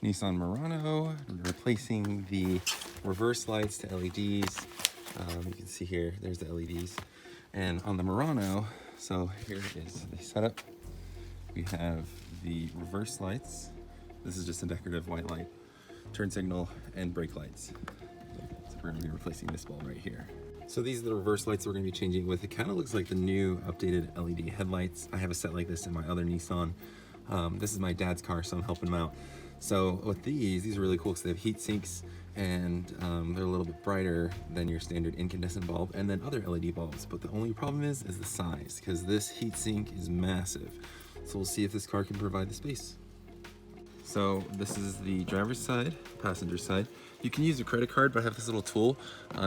Nissan Murano, replacing the reverse lights to LEDs. You can see here, there's the LEDs. And on the Murano, so here is the setup. We have the reverse lights. This is just a decorative white light, turn signal, and brake lights. So we're gonna be replacing this bulb right here. So these are the reverse lights we're gonna be changing with. It kind of looks like the new updated LED headlights. I have a set like this in my other Nissan. This is my dad's car, so I'm helping him out. So with these are really cool because they have heat sinks and they're a little bit brighter than your standard incandescent bulb and then other LED bulbs. But the only problem is the size, because this heat sink is massive. So we'll see if this car can provide the space. So this is the driver's side, passenger side. You can use a credit card, but I have this little tool.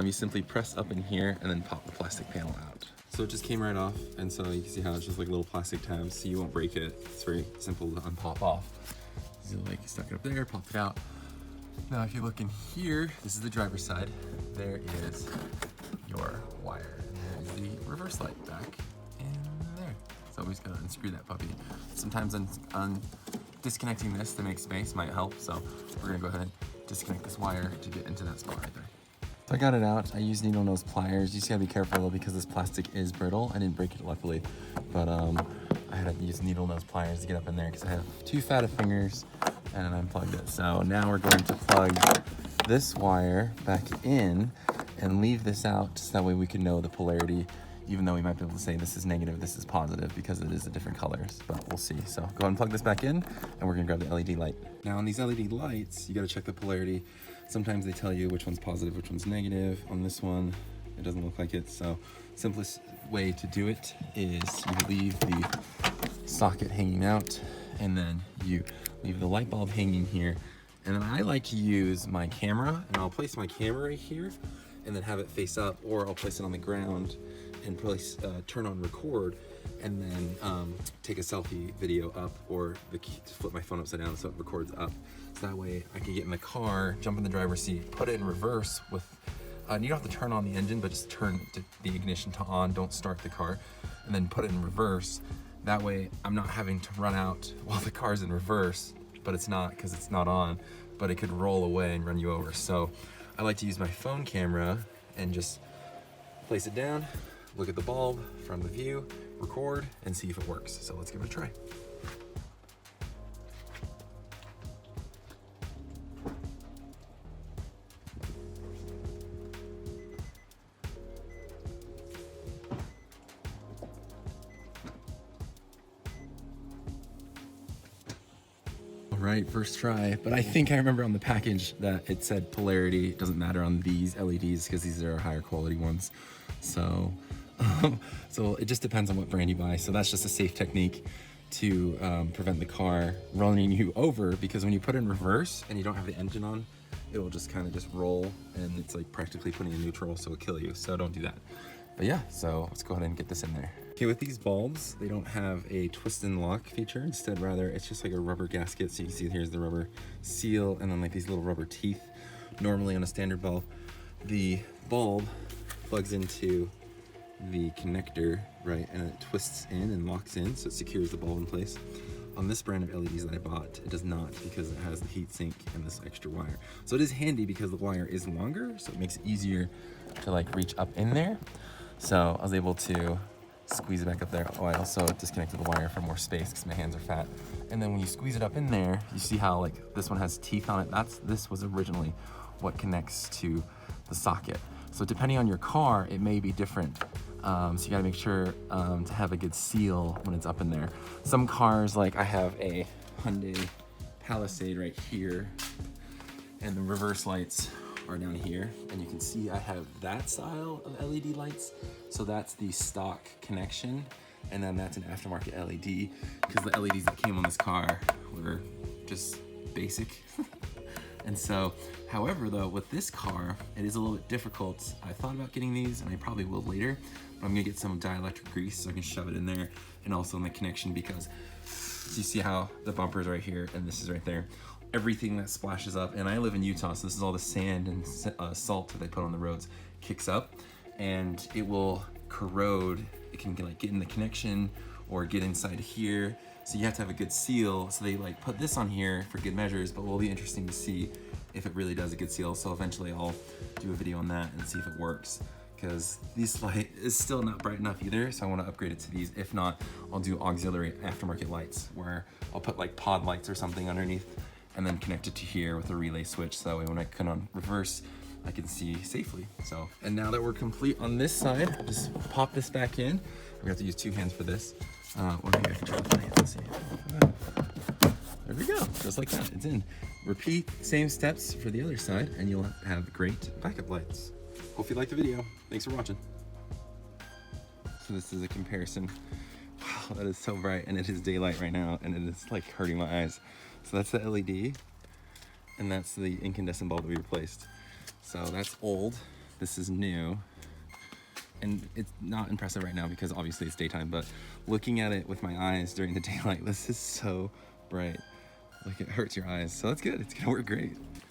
You simply press up in here and then pop the plastic panel out. So it just came right off, and so you can see how it's just like little plastic tabs, so you won't break it. It's very simple to unpop off. So like you stuck it up there, pop it out. Now if you look in here, this is the driver's side. There is your wire, and there's the reverse light back in there. So we just gotta unscrew that puppy. Sometimes disconnecting this to make space might help, so we're gonna go ahead and disconnect this wire to get into that spot right there. So I got it out. I used needle nose pliers. You just gotta be careful though, because this plastic is brittle. I didn't break it luckily, but I had to use needle nose pliers to get up in there because I have too fat of fingers, and I unplugged it. So now we're going to plug this wire back in and leave this out so that way we can know the polarity, even though we might be able to say this is negative, this is positive, because it is the different colors, but we'll see. So go ahead and plug this back in, and we're gonna grab the LED light. Now on these LED lights, you gotta check the polarity. Sometimes they tell you which one's positive, which one's negative. On this one, it doesn't look like it. So simplest way to do it is you leave the socket hanging out, and then you leave the light bulb hanging here. And then I like to use my camera, and I'll place my camera right here, and then have it face up, or I'll place it on the ground and place, turn on record, and then take a selfie video up, or flip my phone upside down so it records up. So that way I can get in the car, jump in the driver's seat, put it in reverse with, you don't have to turn on the engine, but just turn the ignition to on, don't start the car, and then put it in reverse. That way I'm not having to run out while the car's in reverse, but it's not because it's not on, but it could roll away and run you over. So I like to use my phone camera and just place it down, look at the bulb from the view, record, and see if it works. So let's give it a try. All right, first try, but I think I remember on the package that it said polarity. It doesn't matter on these LEDs because these are higher quality ones. So it just depends on what brand you buy. So that's just a safe technique to prevent the car running you over, because when you put it in reverse and you don't have the engine on, it will just kind of just roll, and it's like practically putting in neutral, so it'll kill you. So don't do that. But yeah, so let's go ahead and get this in there. Okay, with these bulbs, they don't have a twist and lock feature. Instead, rather, it's just like a rubber gasket. So you can see here's the rubber seal, and then like these little rubber teeth. Normally on a standard bulb, the bulb plugs into the connector, right, and it twists in and locks in, so it secures the bulb in place. On this brand of LEDs that I bought, it does not, because it has the heat sink and this extra wire. So it is handy because the wire is longer, so it makes it easier to like reach up in there. So I was able to squeeze it back up there. Oh, I also disconnected the wire for more space because my hands are fat. And then when you squeeze it up in there, you see how like this one has teeth on it. This was originally what connects to the socket. So depending on your car, it may be different. So you gotta make sure to have a good seal when it's up in there. Some cars, like I have a Hyundai Palisade right here, and the reverse lights are down here, and you can see I have that style of LED lights. So that's the stock connection, and then that's an aftermarket LED, because the LEDs that came on this car were just basic. And so, however though, with this car, it is a little bit difficult. I thought about getting these, and I probably will later, but I'm gonna get some dielectric grease so I can shove it in there, and also in the connection, because you see how the bumper is right here and this is right there. Everything that splashes up, and I live in Utah, so this is all the sand and salt that they put on the roads, kicks up, and it will corrode. It can like get in the connection or get inside here, So you have to have a good seal. So they like put this on here for good measures, but it will be interesting to see if it really does a good seal. So eventually I'll do a video on that and see if it works, because this light is still not bright enough either. So I want to upgrade it to these. If not, I'll do auxiliary aftermarket lights where I'll put like pod lights or something underneath and then connect it to here with a relay switch. So that way when I cut on reverse, I can see safely. So, and now that we're complete on this side, I'll just pop this back in. We have to use 2 hands for this. Or maybe I can try with my hands, let's see. There we go, just like that, it's in. Repeat same steps for the other side and you'll have great backup lights. Hope you liked the video. Thanks for watching. So this is a comparison. Wow, that is so bright, and it is daylight right now and it is like hurting my eyes. So that's the LED and that's the incandescent bulb that we replaced. So that's old, this is new. And it's not impressive right now because obviously it's daytime, but looking at it with my eyes during the daylight, this is so bright. Like, it hurts your eyes. So that's good, it's gonna work great.